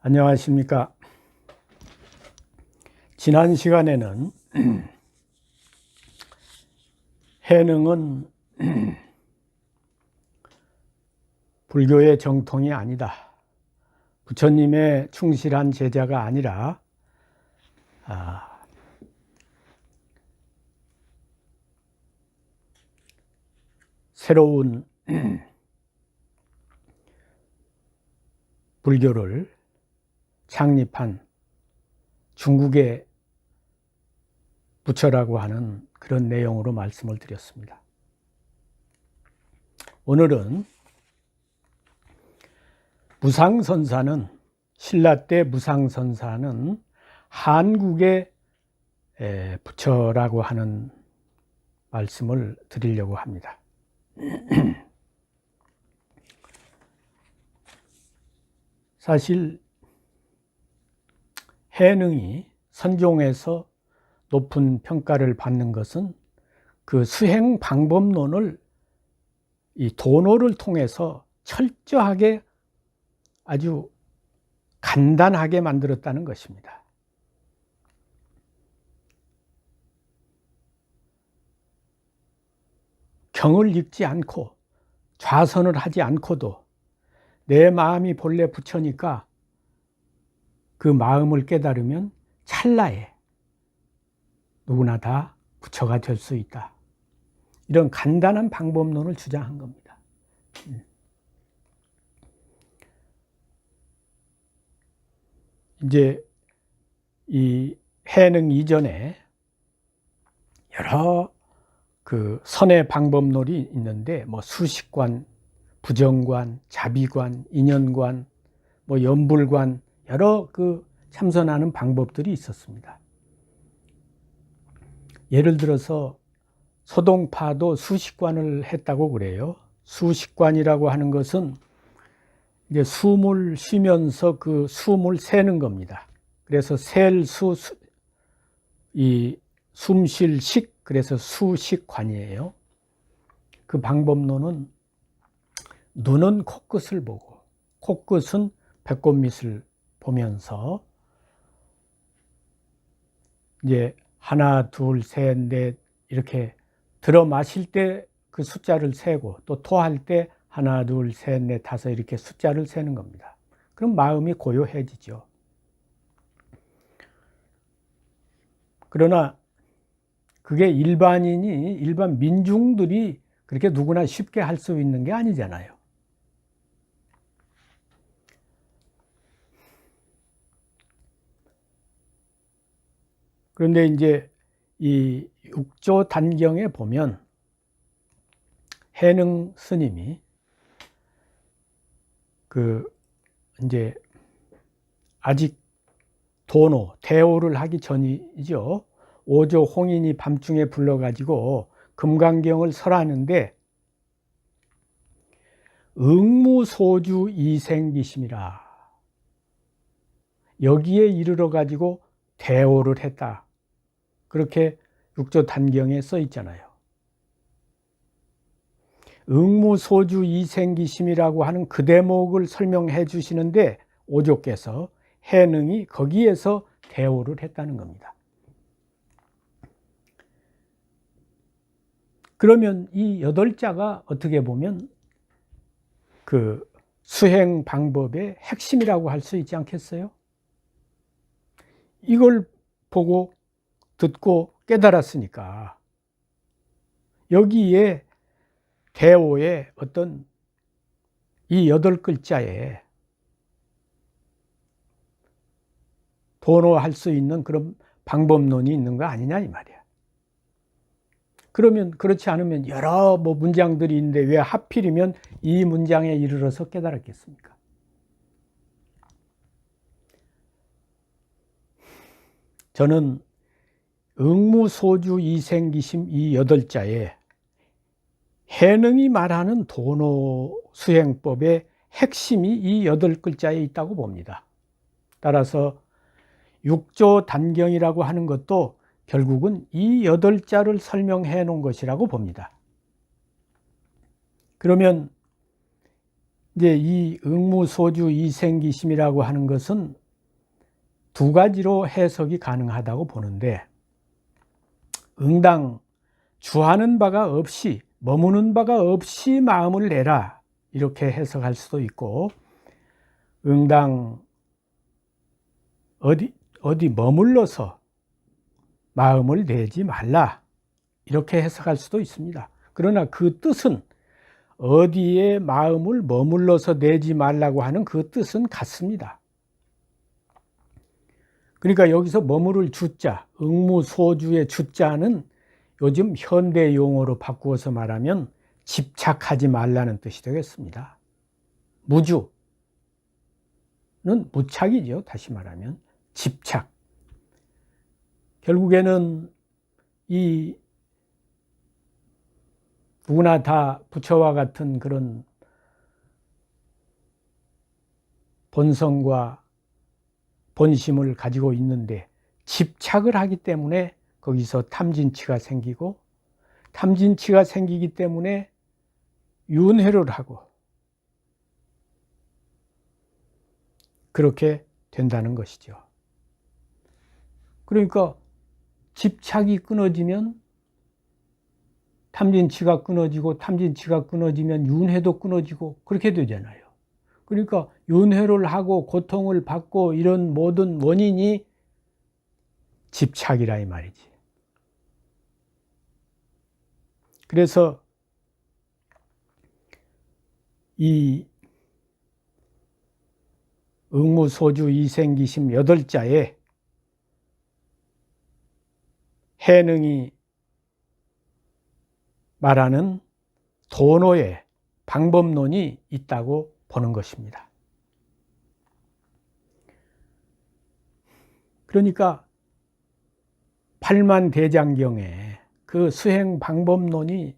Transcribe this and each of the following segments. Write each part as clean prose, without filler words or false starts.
안녕하십니까. 지난 시간에는 해능은 불교의 정통이 아니다. 부처님의 충실한 제자가 아니라 새로운 불교를 창립한 중국의 부처라고 하는 그런 내용으로 말씀을 드렸습니다. 오늘은 무상선사는, 신라 때 무상선사는 한국의 부처라고 하는 말씀을 드리려고 합니다. 사실 해능이 선종에서 높은 평가를 받는 것은 그 수행 방법론을 이 도노를 통해서 철저하게 아주 간단하게 만들었다는 것입니다. 경을 읽지 않고 좌선을 하지 않고도 내 마음이 본래 부처니까 그 마음을 깨달으면 찰나에 누구나 다 부처가 될 수 있다. 이런 간단한 방법론을 주장한 겁니다. 이제 이 해능 이전에 여러 그 선의 방법론이 있는데, 뭐 수식관, 부정관, 자비관, 인연관, 뭐 연불관, 여러 그 참선하는 방법들이 있었습니다. 예를 들어서 소동파도 수식관을 했다고 그래요. 수식관이라고 하는 것은 이제 숨을 쉬면서 그 숨을 세는 겁니다. 그래서 셀수, 이 숨쉴 식, 그래서 수식관이에요. 그 방법론은 눈은 코끝을 보고 코끝은 배꼽 밑을 보면서 이제 하나, 둘, 셋, 넷 이렇게 들어 마실 때 그 숫자를 세고, 또 토할 때 하나, 둘, 셋, 넷, 다섯 이렇게 숫자를 세는 겁니다. 그럼 마음이 고요해지죠. 그러나 그게 일반 민중들이 그렇게 누구나 쉽게 할 수 있는 게 아니잖아요. 그런데 이제 이 육조 단경에 보면 해능 스님이 그 이제 아직 도노, 대오를 하기 전이죠. 오조 홍인이 밤중에 불러가지고 금강경을 설하는데 응무소주 이생기심이라, 여기에 이르러 가지고 대오를 했다. 그렇게 육조 단경에 써 있잖아요. 응무소주 이생기심이라고 하는 그 대목을 설명해 주시는데 오조께서 해능이 거기에서 대오를 했다는 겁니다. 그러면 이 8자가 어떻게 보면 그 수행 방법의 핵심이라고 할 수 있지 않겠어요? 이걸 보고 듣고 깨달았으니까 여기에 대오의 어떤 이 8글자에 도노할 수 있는 그런 방법론이 있는 거 아니냐 이 말이야. 그러면 그렇지 않으면 여러 뭐 문장들이 있는데 왜 하필이면 이 문장에 이르러서 깨달았겠습니까? 저는 응무소주 이생기심 이 8자에 해능이 말하는 도노 수행법의 핵심이 이 8글자에 있다고 봅니다. 따라서 육조 단경이라고 하는 것도 결국은 이 8자를 설명해 놓은 것이라고 봅니다. 그러면 이제 이 응무소주 이생기심이라고 하는 것은 두 가지로 해석이 가능하다고 보는데, 응당 주하는 바가 없이, 머무는 바가 없이 마음을 내라, 이렇게 해석할 수도 있고, 응당 어디 머물러서 마음을 내지 말라, 이렇게 해석할 수도 있습니다. 그러나 그 뜻은, 어디에 마음을 머물러서 내지 말라고 하는 그 뜻은 같습니다. 그러니까 여기서 머무를 주자, 응무소주의 주자는 요즘 현대 용어로 바꾸어서 말하면 집착하지 말라는 뜻이 되겠습니다. 무주는 무착이죠. 다시 말하면 집착. 결국에는 이 누구나 다 부처와 같은 그런 본성과 본심을 가지고 있는데, 집착을 하기 때문에 거기서 탐진치가 생기고, 탐진치가 생기기 때문에 윤회를 하고, 그렇게 된다는 것이죠. 그러니까 집착이 끊어지면 탐진치가 끊어지고, 탐진치가 끊어지면 윤회도 끊어지고, 그렇게 되잖아요. 그러니까 윤회를 하고 고통을 받고 이런 모든 원인이 집착이라 이 말이지. 그래서 이 응무소주 이생기심 8자에 해능이 말하는 도노의 방법론이 있다고 보는 것입니다. 그러니까 팔만대장경에 그 수행 방법론이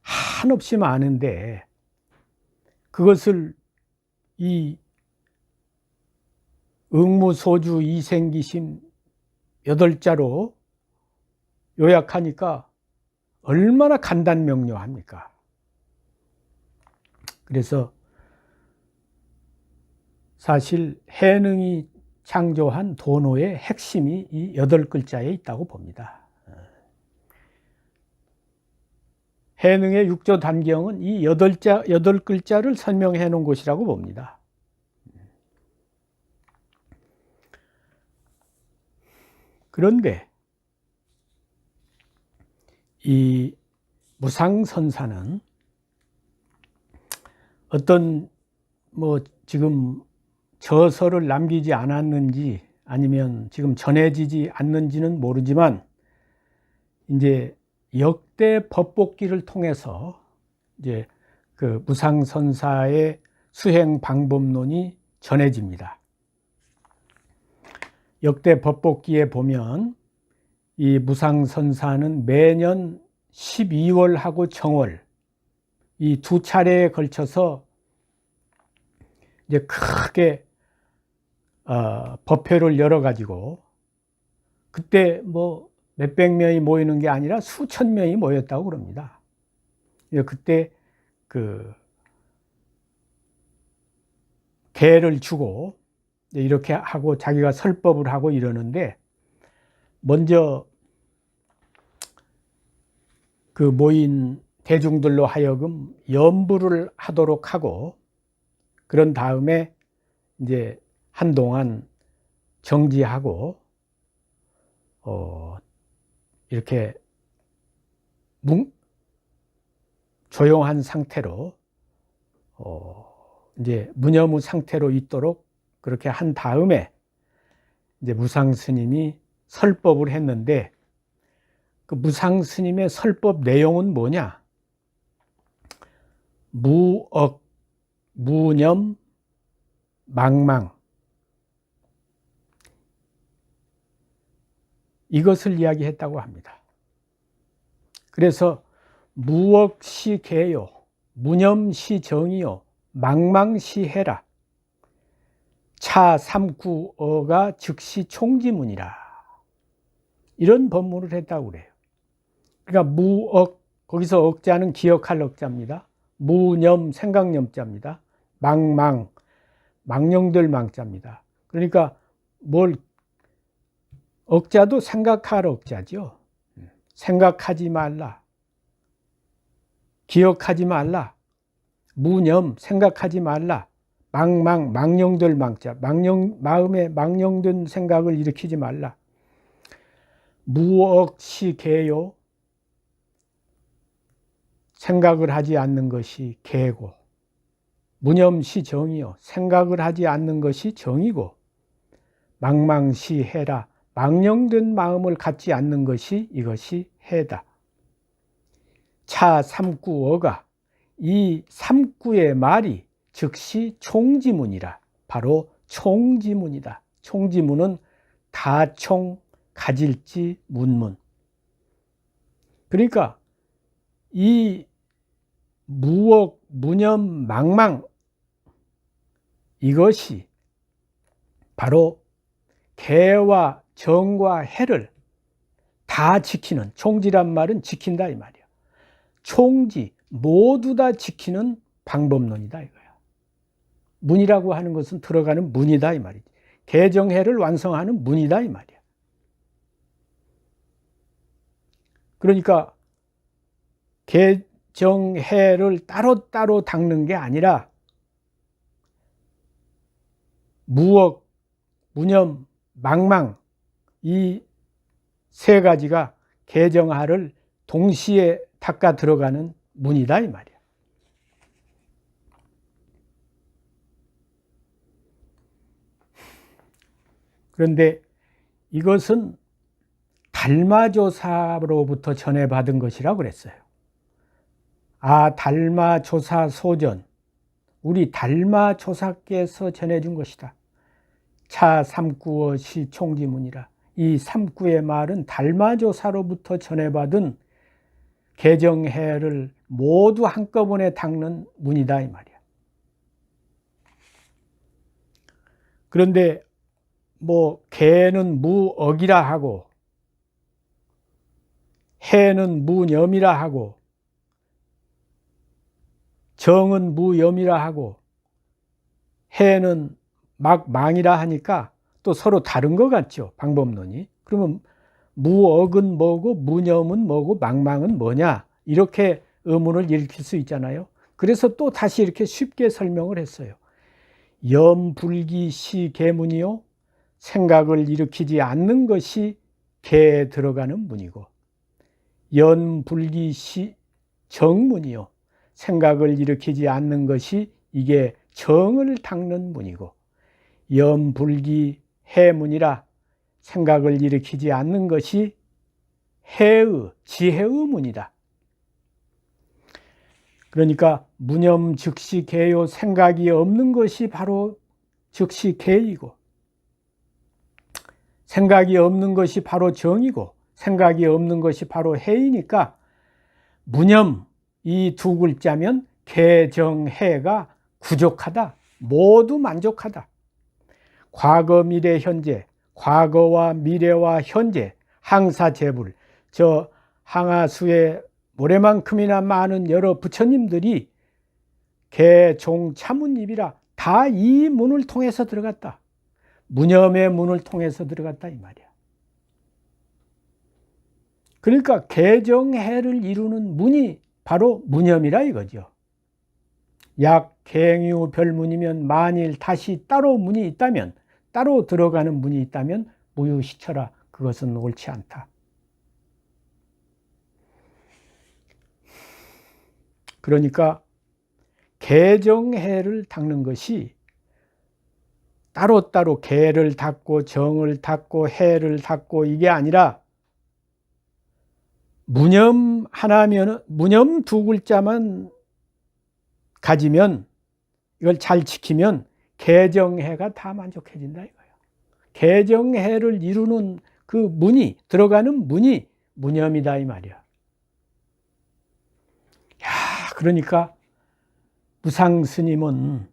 한없이 많은데, 그것을 이 응무소주 이생기심 8자로 요약하니까 얼마나 간단명료합니까? 그래서 사실 해능이 창조한 도노의 핵심이 이 8글자에 있다고 봅니다. 해능의 육조단경은 이 8글자를 설명해 놓은 것이라고 봅니다. 그런데 이 무상선사는 어떤 지금 저서를 남기지 않았는지 아니면 지금 전해지지 않는지는 모르지만, 이제 역대 법복기를 통해서 이제 그 무상선사의 수행 방법론이 전해집니다. 역대 법복기에 보면 이 무상선사는 매년 12월하고 정월 이 두 차례에 걸쳐서 이제 크게 법회를 열어 가지고, 그때 몇백 명이 모이는 게 아니라 수천 명이 모였다고 그럽니다. 그때 그 계를 주고 이렇게 하고 자기가 설법을 하고 이러는데, 먼저 그 모인 대중들로 하여금 염불을 하도록 하고, 그런 다음에 이제 한동안 정지하고 이렇게 조용한 상태로 이제 무념의 상태로 있도록 그렇게 한 다음에 이제 무상 스님이 설법을 했는데, 그 무상 스님의 설법 내용은 뭐냐? 무억, 무념, 망망, 이것을 이야기했다고 합니다. 그래서 무억시 개요, 무념시 정이요, 망망시 해라, 차 삼구어가 즉시 총지문이라, 이런 법문을 했다고 그래요. 그러니까 무억, 거기서 억자는 기억할 억자입니다. 무념, 생각념자입니다. 망령들 망자입니다. 그러니까 억자도 생각할 억자죠. 생각하지 말라, 기억하지 말라, 무념, 생각하지 말라, 망령들 망자, 마음에 망령된 생각을 일으키지 말라. 무억시 개요, 생각을 하지 않는 것이 개고, 무념시 정이요, 생각을 하지 않는 것이 정이고, 망망시 해라, 망령된 마음을 갖지 않는 것이 이것이 해다. 차 삼구어가, 이 삼구의 말이 즉시 총지문이라. 바로 총지문이다. 총지문은 다총 가질지 문문. 그러니까 이 무억, 무념, 망망, 이것이 바로 개와 정과 해를 다 지키는, 총지란 말은 지킨다 이 말이야. 총지 모두 다 지키는 방법론이다 이거야. 문이라고 하는 것은 들어가는 문이다 이 말이지. 개정해를 완성하는 문이다 이 말이야. 그러니까 개정해를 따로따로 닦는 게 아니라 무억, 무념, 망망, 이 세 가지가 개정하를 동시에 닦아 들어가는 문이다 이 말이야. 그런데 이것은 달마조사로부터 전해받은 것이라고 그랬어요. 달마조사 소전, 우리 달마조사께서 전해준 것이다. 차 삼구어 시 총지문이라. 이 삼구의 말은 달마조사로부터 전해받은 개정해를 모두 한꺼번에 닦는 문이다 이 말이야. 그런데 개는 무억이라 하고 해는 무념이라 하고 정은 무염이라 하고 해는 망이라 하니까 또 서로 다른 것 같죠, 방법론이. 그러면 무억은 뭐고 무념은 뭐고 망망은 뭐냐, 이렇게 의문을 일으킬 수 있잖아요. 그래서 또 다시 이렇게 쉽게 설명을 했어요. 염불기시 개문이요, 생각을 일으키지 않는 것이 개에 들어가는 문이고, 연불기시 정문이요, 생각을 일으키지 않는 것이 이게 정을 닦는 문이고, 염불기 해문이라 생각을 일으키지 않는 것이 해의, 지혜의 문이다. 그러니까 무념 즉시 개요, 생각이 없는 것이 바로 즉시 개이고, 생각이 없는 것이 바로 정이고, 생각이 없는 것이 바로 해이니까 무념, 이 두 글자면 개, 정, 해가 구족하다, 모두 만족하다. 과거, 미래, 현재, 과거와 미래와 현재, 항사재불, 저 항하수에 모래만큼이나 많은 여러 부처님들이 개, 종, 차문입이라 다 이 문을 통해서 들어갔다. 무념의 문을 통해서 들어갔다 이 말이야. 그러니까 개정해를 이루는 문이 바로 무념이라 이거죠. 약 갱유 별문이면 만일 다시 따로 문이 있다면, 따로 들어가는 문이 있다면 무유시처라, 그것은 옳지 않다. 그러니까 개정해를 닦는 것이 따로따로 개를 닦고 정을 닦고 해를 닦고 이게 아니라 무념 하나면, 무념 두 글자만 가지면, 이걸 잘 지키면 개정해가 다 만족해진다 이거예요. 개정해를 이루는 그 문이, 들어가는 문이 무념이다 이 말이야. 그러니까 무상스님은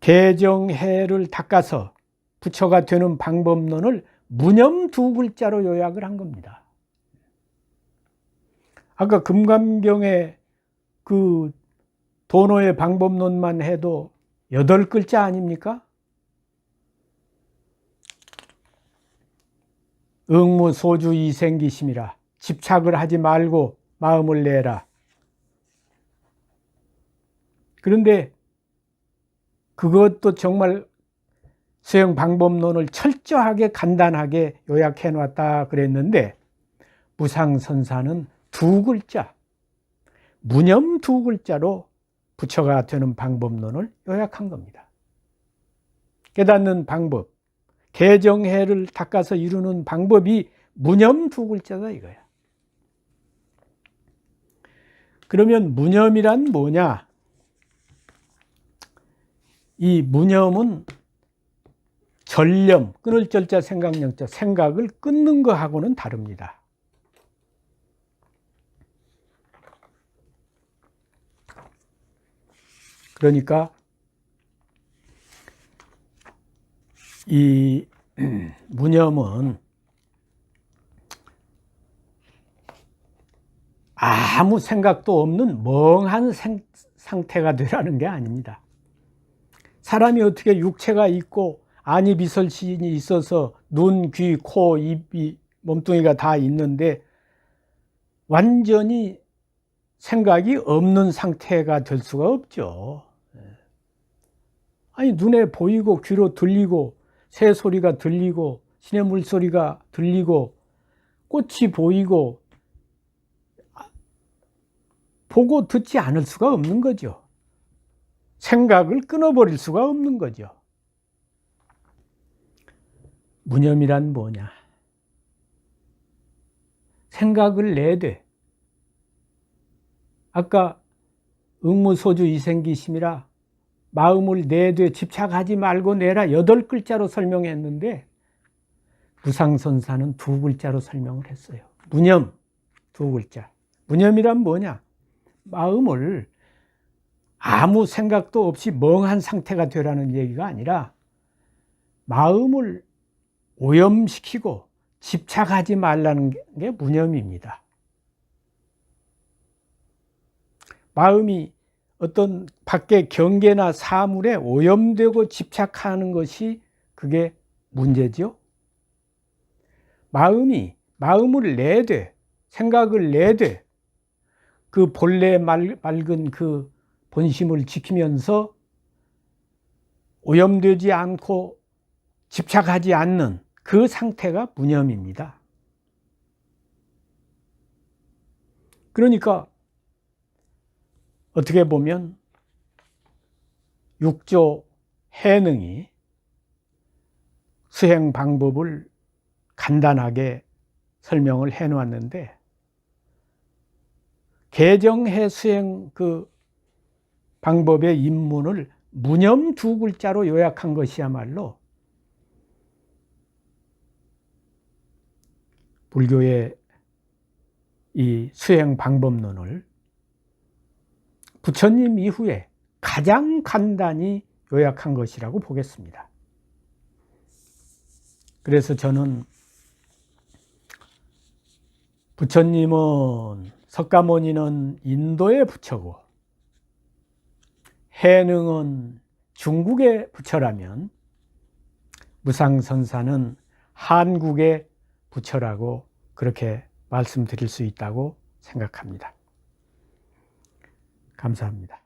개정해를 닦아서 부처가 되는 방법론을 무념 두 글자로 요약을 한 겁니다. 아까 금감경에 그 도노의 방법론만 해도 8글자 아닙니까? 응무소주 이생기심이라. 집착을 하지 말고 마음을 내라. 그런데 그것도 정말 수행 방법론을 철저하게 간단하게 요약해 놨다 그랬는데, 무상선사는 2글자, 무념 2글자로 부처가 되는 방법론을 요약한 겁니다. 깨닫는 방법, 개정해를 닦아서 이루는 방법이 무념 2글자다 이거야. 그러면 무념이란 뭐냐? 이 무념은 전념, 끊을 절자 생각령자, 생각을 끊는 거하고는 다릅니다. 그러니까 이 무념은 아무 생각도 없는 멍한 상태가 되라는 게 아닙니다. 사람이 어떻게 육체가 있고 안이비설신이 있어서 눈, 귀, 코, 입이 몸뚱이가 다 있는데 완전히 생각이 없는 상태가 될 수가 없죠. 아니, 눈에 보이고 귀로 들리고 새 소리가 들리고 시냇 물소리가 들리고 꽃이 보이고 보고 듣지 않을 수가 없는 거죠. 생각을 끊어버릴 수가 없는 거죠. 무념이란 뭐냐? 생각을 내되, 아까 응무소주 이생기심이라 마음을 내되 집착하지 말고 내라 8글자로 설명했는데, 무상선사는 2글자로 설명을 했어요. 무념 2글자. 무념이란 뭐냐? 마음을 아무 생각도 없이 멍한 상태가 되라는 얘기가 아니라 마음을 오염시키고 집착하지 말라는 게 무념입니다. 마음이 어떤 밖의 경계나 사물에 오염되고 집착하는 것이 그게 문제죠. 마음을 내되, 생각을 내되 그 본래 맑은 그 본심을 지키면서 오염되지 않고 집착하지 않는 그 상태가 무념입니다. 그러니까 어떻게 보면 육조 해능이 수행 방법을 간단하게 설명을 해 놓았는데, 개정해 수행 그 방법의 입문을 무념 2글자로 요약한 것이야말로 불교의 이 수행 방법론을 부처님 이후에 가장 간단히 요약한 것이라고 보겠습니다. 그래서 저는 부처님은, 석가모니는 인도의 부처고 해능은 중국의 부처라면 무상선사는 한국의 부처라고 그렇게 말씀드릴 수 있다고 생각합니다. 감사합니다.